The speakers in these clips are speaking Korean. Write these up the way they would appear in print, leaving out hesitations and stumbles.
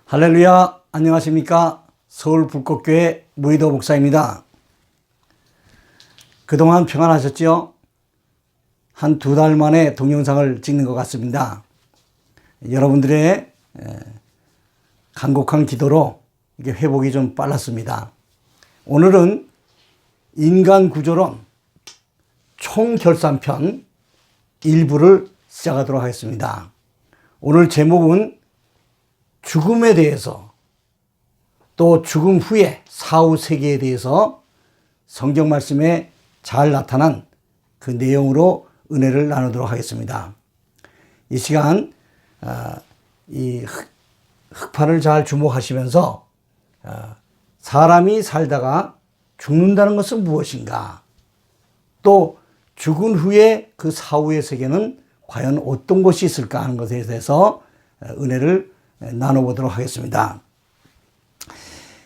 할렐루야, 안녕하십니까? 서울 불꽃교회 무의도 목사입니다. 그동안 평안하셨죠? 한 2달 만에 동영상을 찍는 것 같습니다. 여러분들의 간곡한 기도로 이게 회복이 좀 빨랐습니다. 오늘은 인간 구조론 총결산편 일부를 시작하도록 하겠습니다. 오늘 제목은 죽음에 대해서 또 죽음 후에 사후 세계에 대해서 성경 말씀에 잘 나타난 그 내용으로 은혜를 나누도록 하겠습니다. 이 시간 이 흑판을 잘 주목하시면서 사람이 살다가 죽는다는 것은 무엇인가, 또 죽은 후에 그 사후의 세계는 과연 어떤 것이 있을까 하는 것에 대해서 은혜를 나눠보도록 하겠습니다.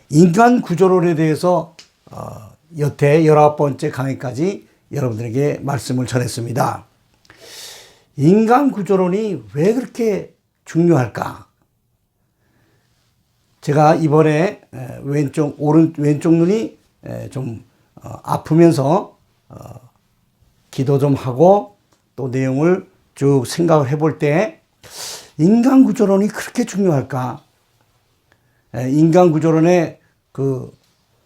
인간 구조론에 대해서 여태 19번째 강의까지 여러분들에게 말씀을 전했습니다. 인간 구조론이 왜 그렇게 중요할까? 제가 이번에 왼쪽 눈이 좀 아프면서 기도 좀 하고 또 내용을 쭉 생각을 해볼 때 인간 구조론이 그렇게 중요할까? 인간 구조론의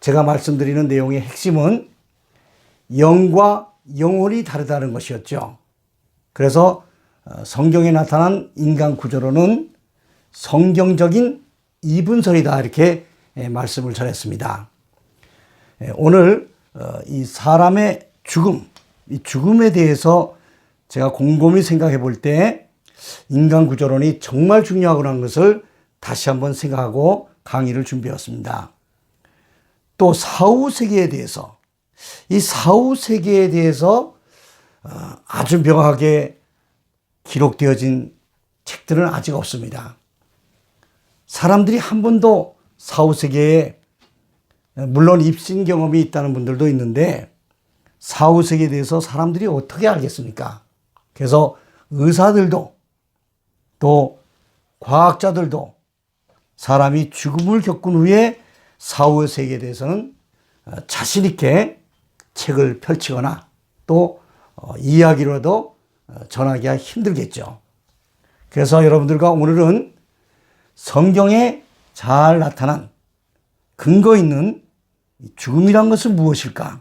제가 말씀드리는 내용의 핵심은 영과 영혼이 다르다는 것이었죠. 그래서 성경에 나타난 인간 구조론은 성경적인 이분설이다, 이렇게 말씀을 전했습니다. 오늘 이 사람의 죽음, 이 죽음에 대해서 제가 곰곰이 생각해 볼 때 인간 구조론이 정말 중요하구나 것을 다시 한번 생각하고 강의를 준비했습니다. 또 사후 세계에 대해서, 이 사후 세계에 대해서 아주 명확하게 기록되어진 책들은 아직 없습니다. 사람들이 한 번도 사후 세계에, 물론 입신 경험이 있다는 분들도 있는데 사후 세계에 대해서 사람들이 어떻게 알겠습니까? 그래서 의사들도 또 과학자들도 사람이 죽음을 겪은 후에 사후 세계에 대해서는 자신 있게 책을 펼치거나 또 이야기로도 전하기가 힘들겠죠. 그래서 여러분들과 오늘은 성경에 잘 나타난 근거 있는 죽음이란 것은 무엇일까?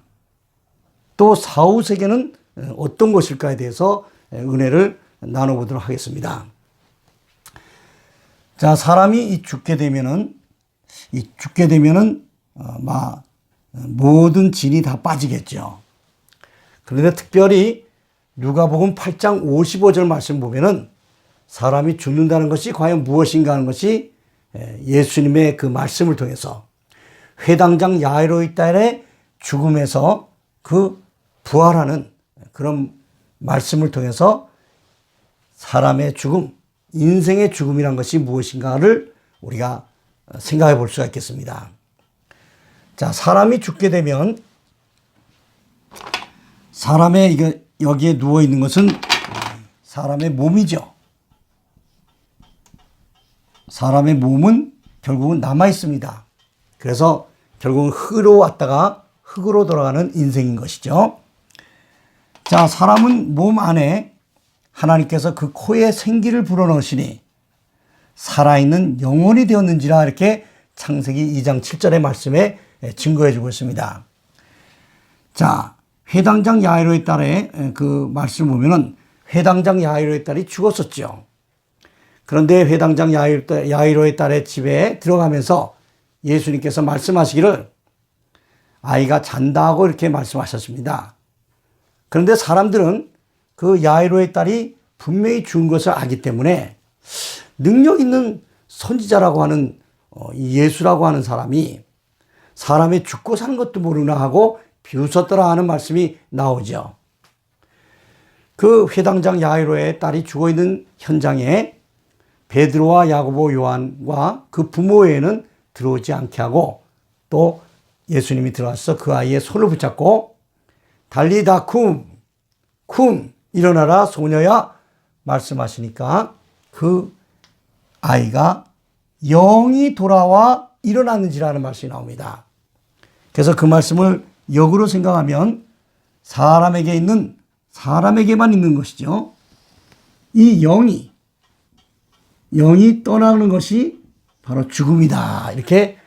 또 사후 세계는 어떤 것일까에 대해서 은혜를 나눠보도록 하겠습니다. 자, 사람이 죽게 되면은 모든 진이 다 빠지겠죠. 그런데 특별히 누가복음 8장 55절 말씀 보면은 사람이 죽는다는 것이 과연 무엇인가 하는 것이 예수님의 그 말씀을 통해서 회당장 야이로의 딸의 죽음에서 그 부활하는 그런 말씀을 통해서 사람의 죽음, 인생의 죽음이란 것이 무엇인가를 우리가 생각해 볼 수가 있겠습니다. 자, 사람이 죽게 되면 여기에 누워 있는 것은 사람의 몸이죠. 사람의 몸은 결국은 남아 있습니다. 그래서 결국은 흙으로 왔다가 흙으로 돌아가는 인생인 것이죠. 자, 사람은 몸 안에 하나님께서 그 코에 생기를 불어넣으시니 살아있는 영혼이 되었는지라, 이렇게 창세기 2장 7절의 말씀에 증거해 주고 있습니다. 자, 회당장 야이로의 딸의 그 말씀을 보면은 회당장 야이로의 딸이 죽었었죠. 그런데 회당장 야이로의 딸의 집에 들어가면서 예수님께서 말씀하시기를 아이가 잔다 하고 이렇게 말씀하셨습니다. 그런데 사람들은 그 야이로의 딸이 분명히 죽은 것을 알기 때문에 능력 있는 선지자라고 하는 예수라고 하는 사람이 사람의 죽고 사는 것도 모르나 하고 비웃었더라 하는 말씀이 나오죠. 그 회당장 야이로의 딸이 죽어있는 현장에 베드로와 야고보 요한과 그 부모 외에는 들어오지 않게 하고 또 예수님이 들어와서 그 아이의 손을 붙잡고 달리다 쿰 일어나라 소녀야 말씀하시니까 그 아이가 영이 돌아와 일어났는지라는 말씀이 나옵니다. 그래서 그 말씀을 역으로 생각하면 사람에게만 있는 것이죠. 이 영이 떠나는 것이 바로 죽음이다. 이렇게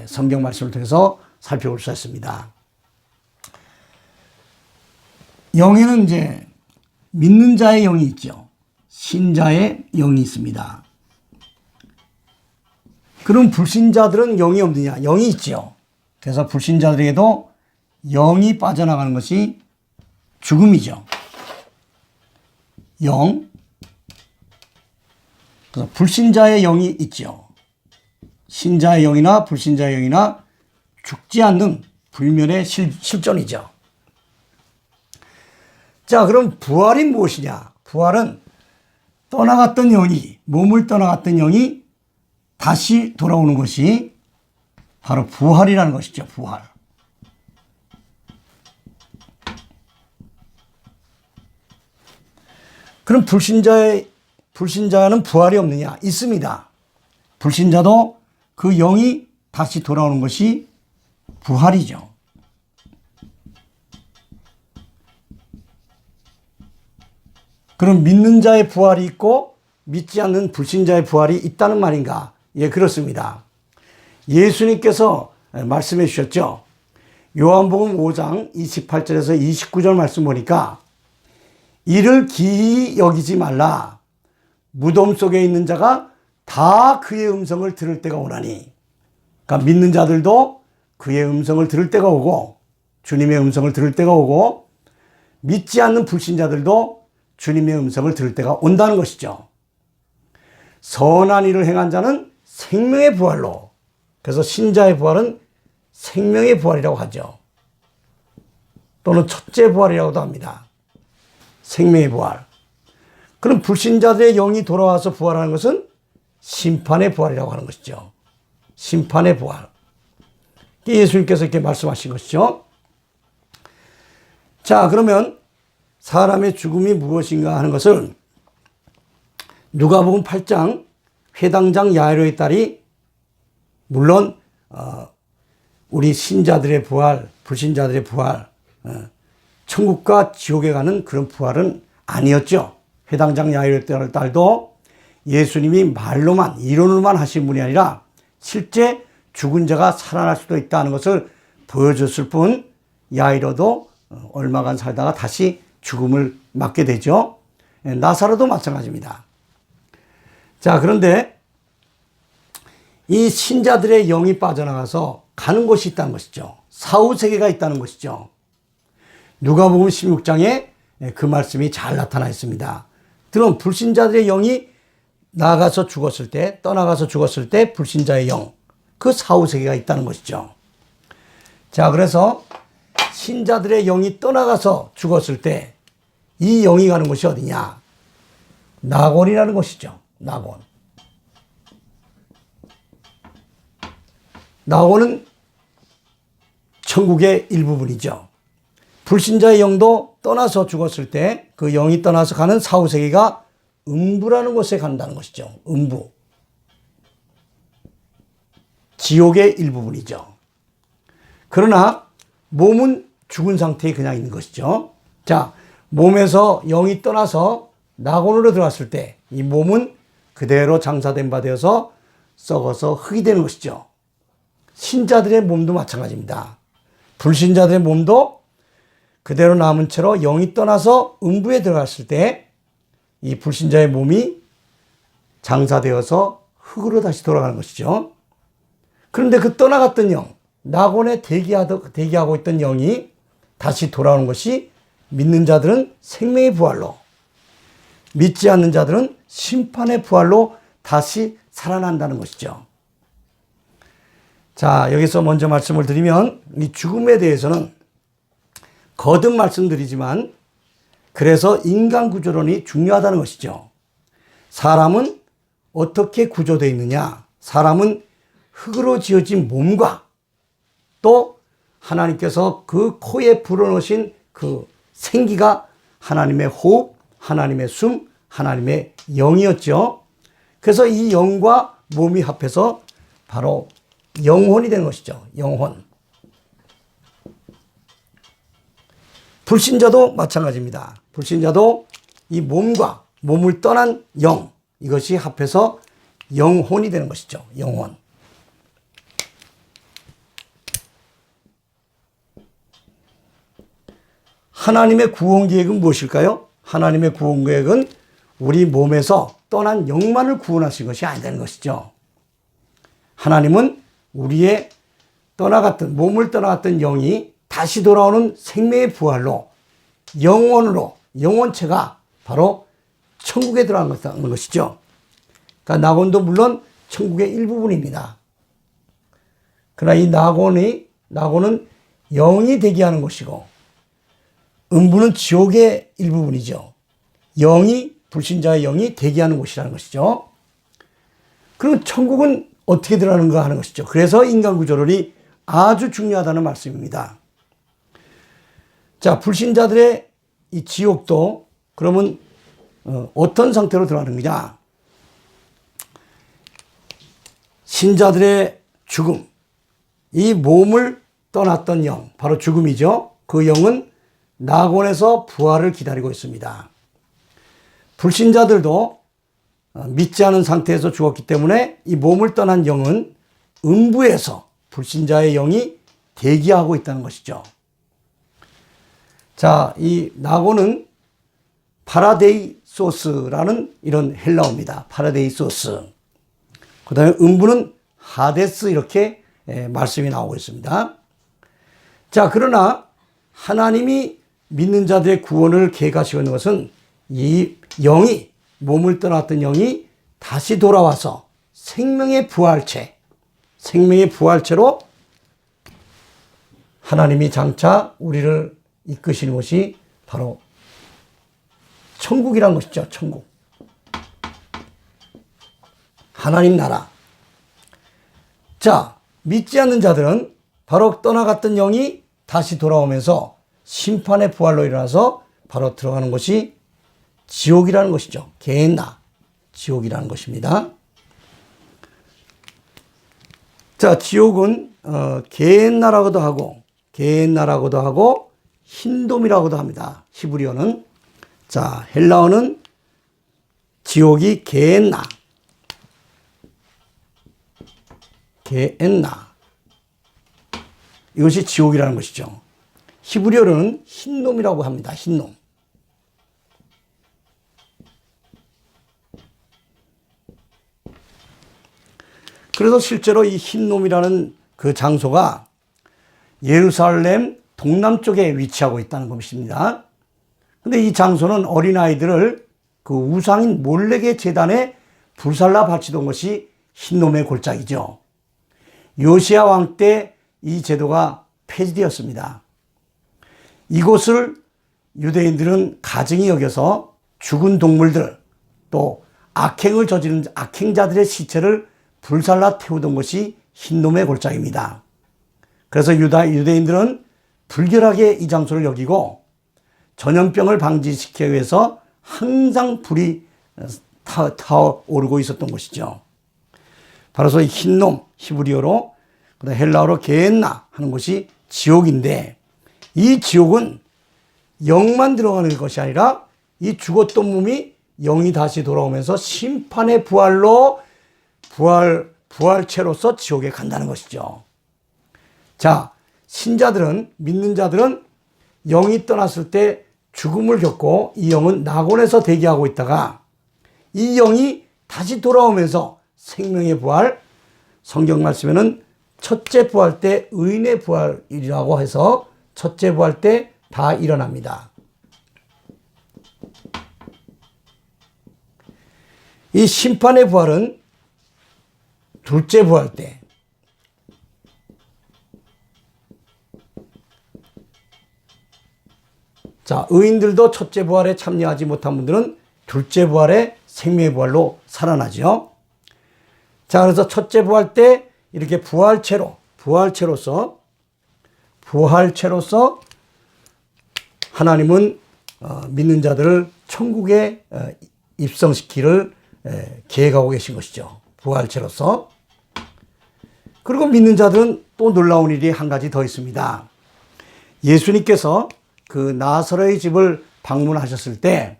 성경 말씀을 통해서 살펴볼 수 있습니다. 영에는 이제 믿는 자의 영이 있죠. 신자의 영이 있습니다. 그럼 불신자들은 영이 없느냐? 영이 있죠. 그래서 불신자들에게도 영이 빠져나가는 것이 죽음이죠. 영. 그래서 불신자의 영이 있죠. 신자의 영이나 불신자의 영이나 죽지 않는 불멸의 실존이죠. 자, 그럼 부활이 무엇이냐? 부활은 떠나갔던 영이, 몸을 떠나갔던 영이 다시 돌아오는 것이 바로 부활이라는 것이죠. 부활. 그럼 불신자는 부활이 없느냐? 있습니다. 불신자도 그 영이 다시 돌아오는 것이 부활이죠. 그럼 믿는 자의 부활이 있고 믿지 않는 불신자의 부활이 있다는 말인가? 예, 그렇습니다. 예수님께서 말씀해 주셨죠. 요한복음 5장 28절에서 29절 말씀 보니까 이를 기이 여기지 말라. 무덤 속에 있는 자가 다 그의 음성을 들을 때가 오나니. 그러니까 믿는 자들도 그의 음성을 들을 때가 오고 주님의 음성을 들을 때가 오고 믿지 않는 불신자들도 주님의 음성을 들을 때가 온다는 것이죠. 선한 일을 행한 자는 생명의 부활로, 그래서 신자의 부활은 생명의 부활이라고 하죠. 또는 첫째 부활이라고도 합니다. 생명의 부활. 그럼 불신자들의 영이 돌아와서 부활하는 것은 심판의 부활이라고 하는 것이죠. 심판의 부활. 예수님께서 이렇게 말씀하신 것이죠. 자, 그러면 사람의 죽음이 무엇인가 하는 것을 누가복음 8장 회당장 야이로의 딸이 물론 우리 신자들의 부활, 불신자들의 부활, 천국과 지옥에 가는 그런 부활은 아니었죠. 회당장 야이로의 딸도 예수님이 말로만, 이론으로만 하신 분이 아니라 실제 죽은 자가 살아날 수도 있다는 것을 보여줬을 뿐 야이로도 얼마간 살다가 다시 죽음을 맞게 되죠. 나사로도 마찬가지입니다. 자, 그런데 이 신자들의 영이 빠져나가서 가는 곳이 있다는 것이죠. 사후세계가 있다는 것이죠. 누가복음 16장에 그 말씀이 잘 나타나 있습니다. 그럼 불신자들의 영이 나가서 죽었을 때, 떠나가서 죽었을 때 불신자의 영, 그 사후세계가 있다는 것이죠. 자, 그래서 신자들의 영이 떠나가서 죽었을 때 이 영이 가는 곳이 어디냐? 낙원이라는 곳이죠. 낙원. 낙원은 천국의 일부분이죠. 불신자의 영도 떠나서 죽었을 때 그 영이 떠나서 가는 사후세계가 음부라는 곳에 간다는 것이죠. 음부. 지옥의 일부분이죠. 그러나 몸은 죽은 상태에 그냥 있는 것이죠. 자, 몸에서 영이 떠나서 낙원으로 들어갔을 때 이 몸은 그대로 장사된 바 되어서 썩어서 흙이 되는 것이죠. 신자들의 몸도 마찬가지입니다. 불신자들의 몸도 그대로 남은 채로 영이 떠나서 음부에 들어갔을 때 이 불신자의 몸이 장사되어서 흙으로 다시 돌아가는 것이죠. 그런데 그 떠나갔던 영, 낙원에 대기하고 있던 영이 다시 돌아오는 것이 믿는 자들은 생명의 부활로, 믿지 않는 자들은 심판의 부활로 다시 살아난다는 것이죠. 자, 여기서 먼저 말씀을 드리면 이 죽음에 대해서는 거듭 말씀드리지만 그래서 인간 구조론이 중요하다는 것이죠. 사람은 어떻게 구조되어 있느냐? 사람은 흙으로 지어진 몸과 또 하나님께서 그 코에 불어넣으신 그 생기가 하나님의 호흡, 하나님의 숨, 하나님의 영이었죠. 그래서 이 영과 몸이 합해서 바로 영혼이 되는 것이죠. 영혼. 불신자도 마찬가지입니다. 불신자도 이 몸과 몸을 떠난 영, 이것이 합해서 영혼이 되는 것이죠. 영혼. 하나님의 구원 계획은 무엇일까요? 하나님의 구원 계획은 우리 몸에서 떠난 영만을 구원하신 것이 아니라는 것이죠. 하나님은 우리의 몸을 떠나갔던 영이 다시 돌아오는 생명의 부활로 영혼으로, 영혼체가 바로 천국에 들어가는 것이죠. 그러니까 낙원도 물론 천국의 일부분입니다. 그러나 이 낙원은 영이 대기하는 곳이고 음부는 지옥의 일부분이죠. 불신자의 영이 대기하는 곳이라는 것이죠. 그럼 천국은 어떻게 들어가는가 하는 것이죠. 그래서 인간 구조론이 아주 중요하다는 말씀입니다. 자, 불신자들의 이 지옥도 그러면 어떤 상태로 들어가는 거냐? 신자들의 죽음, 이 몸을 떠났던 영, 바로 죽음이죠. 그 영은 낙원에서 부활을 기다리고 있습니다. 불신자들도 믿지 않은 상태에서 죽었기 때문에 이 몸을 떠난 영은 음부에서 불신자의 영이 대기하고 있다는 것이죠. 자, 이 낙원은 파라데이소스라는 이런 헬라어입니다. 파라데이소스. 그 다음에 음부는 하데스, 이렇게 말씀이 나오고 있습니다. 자, 그러나 하나님이 믿는 자들의 구원을 계획하시고 있는 것은 이 영이, 몸을 떠났던 영이 다시 돌아와서 생명의 부활체로 하나님이 장차 우리를 이끄시는 것이 바로 천국이란 것이죠. 천국. 하나님 나라. 자, 믿지 않는 자들은 바로 떠나갔던 영이 다시 돌아오면서 심판의 부활로 일어나서 바로 들어가는 것이 지옥이라는 것이죠. 게헨나, 지옥이라는 것입니다. 자, 지옥은 게헨나라고도 하고 흰돔이라고도 합니다. 히브리어는. 자, 헬라어는 지옥이 게헨나. 이것이 지옥이라는 것이죠. 히브리어로는 흰놈이라고 합니다. 흰놈. 그래서 실제로 이 흰놈이라는 그 장소가 예루살렘 동남쪽에 위치하고 있다는 것입니다. 근데 이 장소는 어린아이들을 그 우상인 몰렉의 제단에 불살라 바치던 것이 흰놈의 골짜기죠. 요시야 왕 때 이 제도가 폐지되었습니다. 이곳을 유대인들은 가증히 여겨서 죽은 동물들, 또 악행을 저지른 악행자들의 시체를 불살라 태우던 것이 흰놈의 골짜기입니다. 그래서 유대인들은 불결하게 이 장소를 여기고 전염병을 방지시키기 위해서 항상 불이 타오르고 있었던 것이죠. 바로 이 흰놈, 히브리어로, 헬라어로 게헨나 하는 것이 지옥인데, 이 지옥은 영만 들어가는 것이 아니라 이 죽었던 몸이 영이 다시 돌아오면서 심판의 부활로 부활체로서 지옥에 간다는 것이죠. 자, 믿는 자들은 영이 떠났을 때 죽음을 겪고 이 영은 낙원에서 대기하고 있다가 이 영이 다시 돌아오면서 생명의 부활, 성경 말씀에는 첫째 부활 때 의인의 부활이라고 해서 첫째 부활 때 다 일어납니다. 이 심판의 부활은 둘째 부활 때, 자, 의인들도 첫째 부활에 참여하지 못한 분들은 둘째 부활에 생명의 부활로 살아나죠. 자, 그래서 첫째 부활 때 이렇게 부활체로서 하나님은 믿는 자들을 천국에 입성시키기를 계획하고 계신 것이죠. 부활체로서. 그리고 믿는 자들은 또 놀라운 일이 한 가지 더 있습니다. 예수님께서 그 나사로의 집을 방문하셨을 때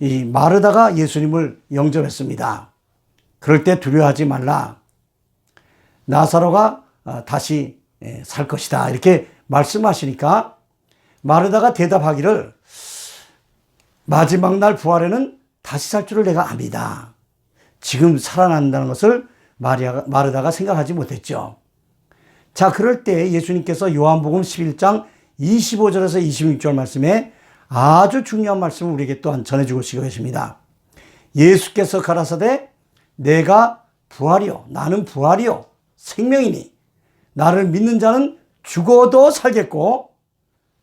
이 마르다가 예수님을 영접했습니다. 그럴 때 두려워하지 말라. 나사로가 다시 살 것이다. 이렇게 말씀하시니까 마르다가 대답하기를 마지막 날 부활에는 다시 살 줄을 내가 압니다. 지금 살아난다는 것을 마르다가 생각하지 못했죠. 자, 그럴 때 예수님께서 요한복음 11장 25절에서 26절 말씀에 아주 중요한 말씀을 우리에게 또한 전해주고 계십니다. 예수께서 가라사대 내가 부활이요 나는 부활이요 생명이니 나를 믿는 자는 죽어도 살겠고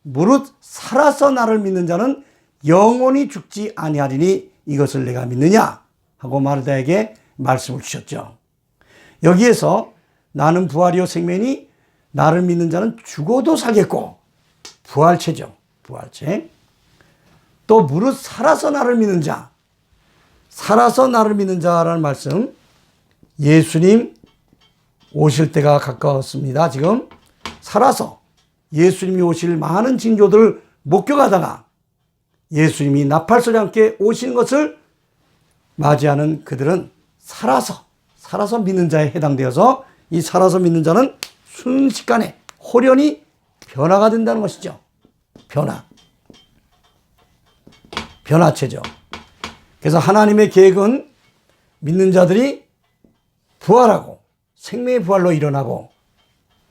무릇 살아서 나를 믿는 자는 영원히 죽지 아니하리니 이것을 내가 믿느냐 하고 마르다에게 말씀을 주셨죠. 여기에서 나는 부활이요 생명이니 나를 믿는 자는 죽어도 살겠고 부활체죠. 부활체. 또 무릇 살아서 나를 믿는 자. 살아서 나를 믿는 자라는 말씀. 예수님 오실 때가 가까웠습니다. 지금 살아서 예수님이 오실 많은 징조들을 목격하다가 예수님이 나팔소리와 함께 오시는 것을 맞이하는 그들은 살아서 믿는 자에 해당되어서 이 살아서 믿는 자는 순식간에 호련히 변화가 된다는 것이죠. 변화체죠. 그래서 하나님의 계획은 믿는 자들이 부활하고 생명의 부활로 일어나고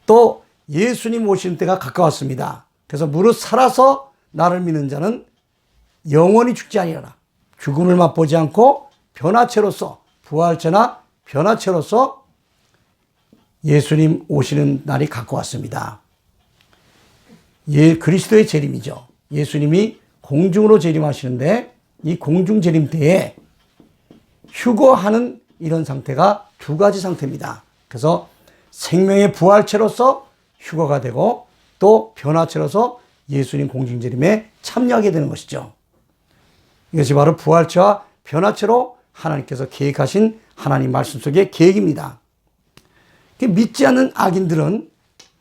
또 예수님 오시는 때가 가까웠습니다. 그래서 무릇 살아서 나를 믿는 자는 영원히 죽지 아니하라. 죽음을 맛보지 않고 변화체로서 부활체나 변화체로서 예수님 오시는 날이 가까웠습니다. 그리스도의 재림이죠. 예수님이 공중으로 재림하시는데 이 공중 재림 때에 휴거하는 이런 상태가 두 가지 상태입니다. 그래서 생명의 부활체로서 휴거가 되고 또 변화체로서 예수님 공중 재림에 참여하게 되는 것이죠. 이것이 바로 부활체와 변화체로 하나님께서 계획하신 하나님 말씀 속의 계획입니다. 믿지 않는 악인들은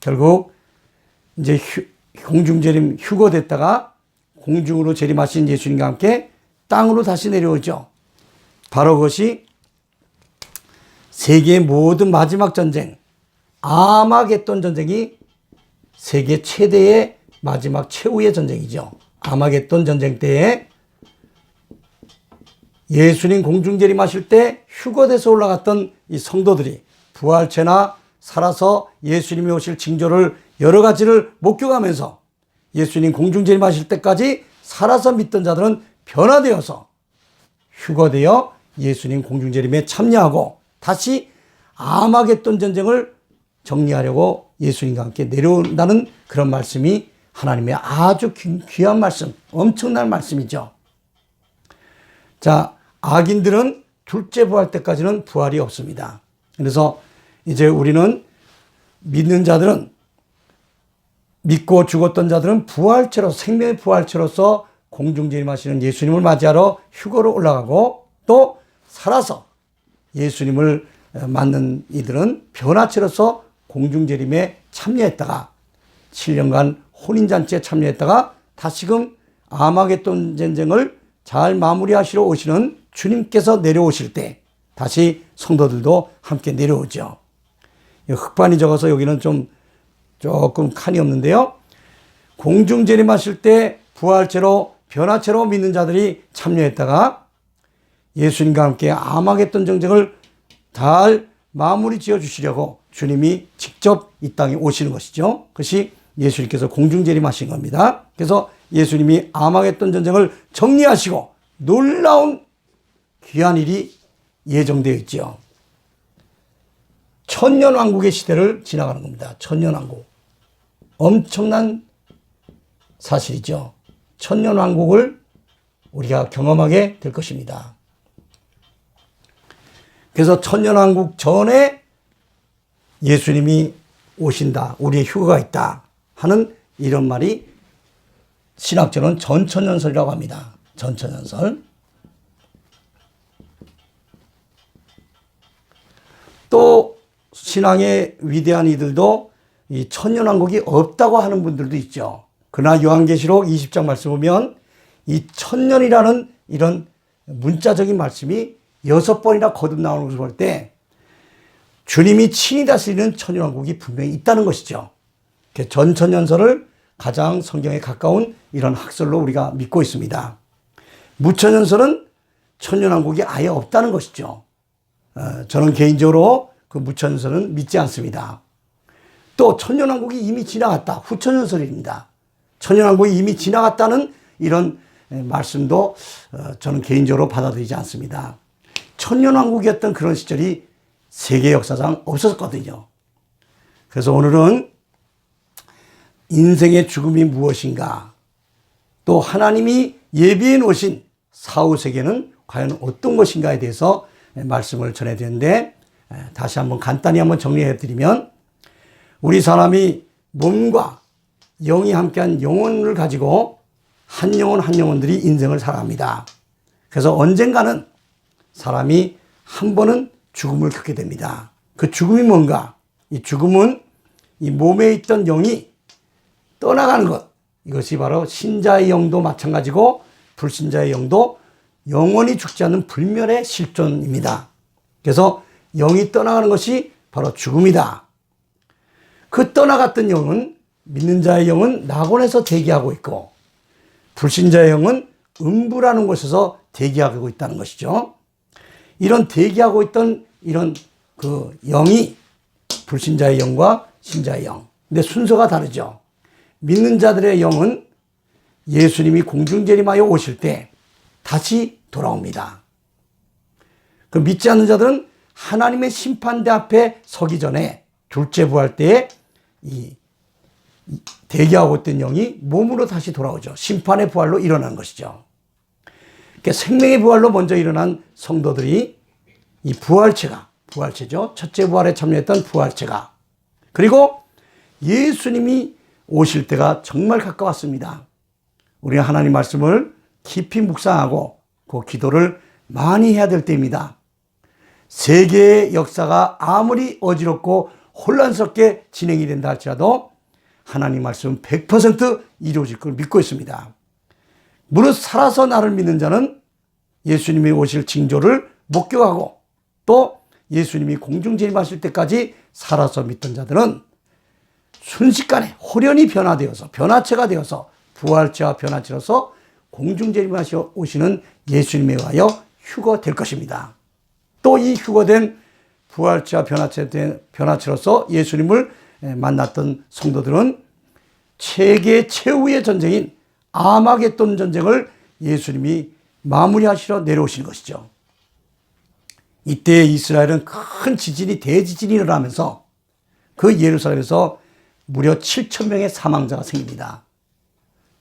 결국 이제 공중 재림 휴거됐다가 공중으로 재림하신 예수님과 함께 땅으로 다시 내려오죠. 바로 그것이 세계의 모든 마지막 전쟁, 아마겟돈 전쟁이 세계 최대의 마지막 최후의 전쟁이죠. 아마겟돈 전쟁 때에 예수님 공중 재림하실 때 휴거돼서 올라갔던 이 성도들이 부활체나 살아서 예수님이 오실 징조를 여러 가지를 목격하면서 예수님 공중 재림하실 때까지 살아서 믿던 자들은 변화되어서 휴거되어 예수님 공중 재림에 참여하고 다시 아마겟돈 전쟁을 정리하려고 예수님과 함께 내려온다는 그런 말씀이 하나님의 아주 귀한 말씀, 엄청난 말씀이죠. 자, 악인들은 둘째 부활 때까지는 부활이 없습니다. 그래서 이제 우리는 믿는 자들은 믿고 죽었던 자들은 부활체로서 생명의 부활체로서 공중재림하시는 예수님을 맞이하러 휴거로 올라가고 또 살아서 예수님을 맞는 이들은 변화체로서 공중재림에 참여했다가 7년간 혼인잔치에 참여했다가 다시금 아마겟돈 전쟁을 잘 마무리하시러 오시는 주님께서 내려오실 때 다시 성도들도 함께 내려오죠. 흑반이 적어서 여기는 조금 칸이 없는데요. 공중재림하실 때 부활체로 변화체로 믿는 자들이 참여했다가 예수님과 함께 아마겟돈 전쟁을 잘 마무리 지어 주시려고 주님이 직접 이 땅에 오시는 것이죠. 그것이 예수님께서 공중재림하신 겁니다. 그래서 예수님이 아마겟돈 전쟁을 정리하시고 놀라운 귀한 일이 예정되어 있죠. 천년왕국의 시대를 지나가는 겁니다. 천년왕국. 엄청난 사실이죠. 천년왕국을 우리가 경험하게 될 것입니다. 그래서 천년왕국 전에 예수님이 오신다, 우리의 휴거가 있다 하는 이런 말이 신학적으로는 전천년설이라고 합니다. 전천년설. 또 신앙의 위대한 이들도 이 천년왕국이 없다고 하는 분들도 있죠. 그러나 요한계시록 20장 말씀 보면 이 천년이라는 이런 문자적인 말씀이 6번이나 거듭 나오는 것을 볼 때 주님이 친히 다스리는 천년왕국이 분명히 있다는 것이죠. 전천년설을 가장 성경에 가까운 이런 학설로 우리가 믿고 있습니다. 무천년설은 천년왕국이 아예 없다는 것이죠. 저는 개인적으로 그 무천년설은 믿지 않습니다. 또 천년왕국이 이미 지나갔다. 후천년설입니다. 천년왕국이 이미 지나갔다는 이런 말씀도 저는 개인적으로 받아들이지 않습니다. 천년왕국이었던 그런 시절이 세계 역사상 없었거든요. 그래서 오늘은 인생의 죽음이 무엇인가, 또 하나님이 예비해 놓으신 사후세계는 과연 어떤 것인가에 대해서 말씀을 전해드렸는데, 다시 한번 간단히 한번 정리해 드리면, 우리 사람이 몸과 영이 함께한 영혼을 가지고 한 영혼 한 영혼들이 인생을 살아갑니다. 그래서 언젠가는 사람이 한 번은 죽음을 겪게 됩니다. 그 죽음이 뭔가? 이 죽음은 이 몸에 있던 영이 떠나가는 것, 이것이 바로 신자의 영도 마찬가지고 불신자의 영도 영원히 죽지 않는 불멸의 실존입니다. 그래서 영이 떠나가는 것이 바로 죽음이다. 그 떠나갔던 영은, 믿는 자의 영은 낙원에서 대기하고 있고, 불신자의 영은 음부라는 곳에서 대기하고 있다는 것이죠. 이런 대기하고 있던 이런 그 영이 불신자의 영과 신자의 영. 근데 순서가 다르죠. 믿는 자들의 영은 예수님이 공중재림하여 오실 때 다시 돌아옵니다. 그 믿지 않는 자들은 하나님의 심판대 앞에 서기 전에 둘째 부활 때에 이 대기하고 있던 영이 몸으로 다시 돌아오죠. 심판의 부활로 일어난 것이죠. 그러니까 생명의 부활로 먼저 일어난 성도들이 이 부활체죠. 첫째 부활에 참여했던 부활체가. 그리고 예수님이 오실 때가 정말 가까웠습니다. 우리가 하나님 말씀을 깊이 묵상하고 그 기도를 많이 해야 될 때입니다. 세계의 역사가 아무리 어지럽고 혼란스럽게 진행이 된다 할지라도 하나님 말씀은 100% 이루어질 걸 믿고 있습니다. 무릇 살아서 나를 믿는 자는 예수님이 오실 징조를 목격하고, 또 예수님이 공중재림하실 때까지 살아서 믿던 자들은 순식간에 호련히 변화되어서, 변화체가 되어서 부활체와 변화체로서 공중재림하시어 오시는 예수님에 의하여 휴거될 것입니다. 또 이 휴거된 부활체와 변화체로서 예수님을 만났던 성도들은 세계 최후의 전쟁인 아마겟돈 전쟁을 예수님이 마무리하시러 내려오신 것이죠. 이때 이스라엘은 큰 지진이, 대지진이 일어나면서 그 예루살렘에서 무려 7,000명의 사망자가 생깁니다.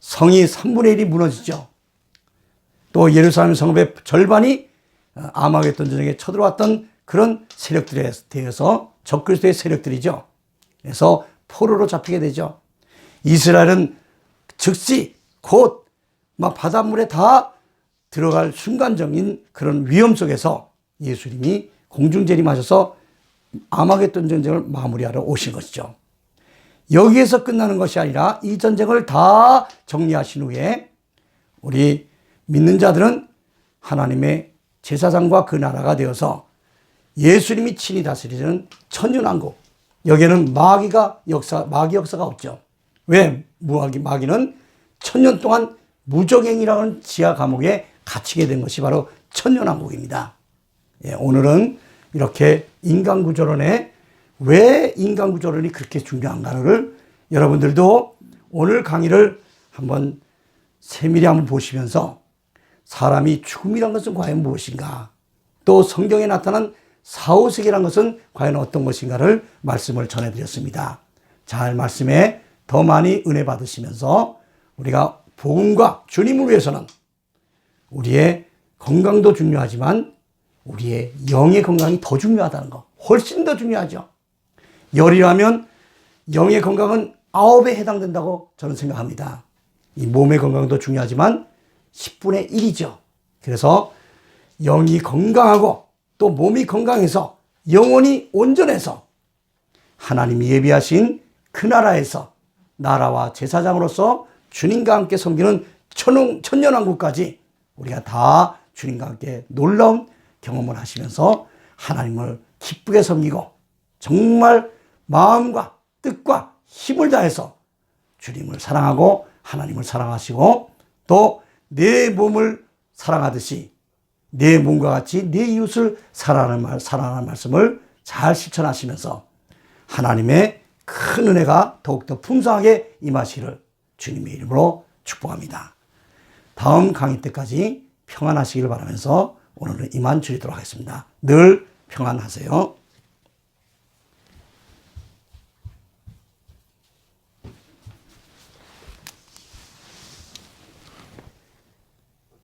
성이 3분의 1이 무너지죠. 또 예루살렘 성읍의 절반이 아마겟돈 전쟁에 쳐들어왔던 그런 세력들에 대해서, 적그리스도의 세력들이죠. 그래서 포로로 잡히게 되죠. 이스라엘은 즉시 곧 막 바닷물에 다 들어갈 순간적인 그런 위험 속에서 예수님이 공중재림하셔서 아마겟돈 전쟁을 마무리하러 오신 것이죠. 여기에서 끝나는 것이 아니라 이 전쟁을 다 정리하신 후에 우리 믿는 자들은 하나님의 제사장과 그 나라가 되어서 예수님이 친히 다스리는 천년왕국, 여기에는 마귀 역사가 없죠. 왜? 마귀는 천년 동안 무적행이라는 지하 감옥에 갇히게 된 것이 바로 천년왕국입니다. 오늘은 이렇게 인간구조론에 왜 인간구조론이 그렇게 중요한가를 여러분들도 오늘 강의를 한번 세밀히 한번 보시면서 사람이 죽음이란 것은 과연 무엇인가, 또 성경에 나타난 사후세계란 것은 과연 어떤 것인가를 말씀을 전해드렸습니다. 잘 말씀에 더 많이 은혜 받으시면서 우리가 복음과 주님을 위해서는 우리의 건강도 중요하지만 우리의 영의 건강이 더 중요하다는 거, 훨씬 더 중요하죠. 열이라면 영의 건강은 9에 해당된다고 저는 생각합니다. 이 몸의 건강도 중요하지만 10분의 1이죠. 그래서 영이 건강하고 또 몸이 건강해서 영원히 온전해서 하나님이 예비하신 그 나라에서 나라와 제사장으로서 주님과 함께 섬기는 천년왕국까지 우리가 다 주님과 함께 놀라운 경험을 하시면서 하나님을 기쁘게 섬기고 정말 마음과 뜻과 힘을 다해서 주님을 사랑하고 하나님을 사랑하시고 또 내 몸을 사랑하듯이 내 몸과 같이 내 이웃을 사랑하는 말씀을 잘 실천하시면서 하나님의 큰 은혜가 더욱더 풍성하게 임하시기를 주님의 이름으로 축복합니다. 다음 강의 때까지 평안하시기를 바라면서 오늘은 이만 줄이도록 하겠습니다. 늘 평안하세요.